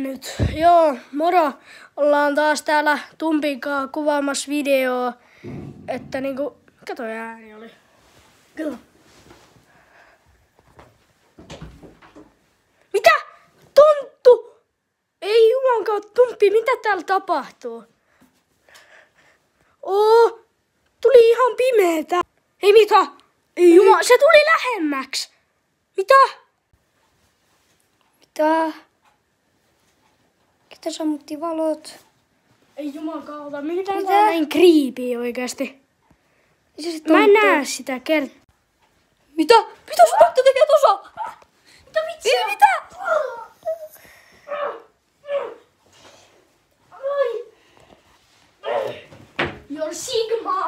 nyt. Joo, moro. Ollaan taas täällä Tumpin kanssa kuvaamassa videoa. Että niinku... Mikä toi ääni oli? Kato. Mitä? Tonttu! Ei jumankaan, Tumppi, mitä täällä tapahtuu? Tuli ihan pimeetä. Ei mitä? Ei jumala, se tuli lähemmäksi. Mitä? Mitä? Ketä sammutti valot? Ei jumakauta, mitä tää on näin creepy oikeesti? Mä en näe sitä Mitä? Mitä sun tonttu tekee tuossa? Mitä vitsiä? Mitä? Your Sigma!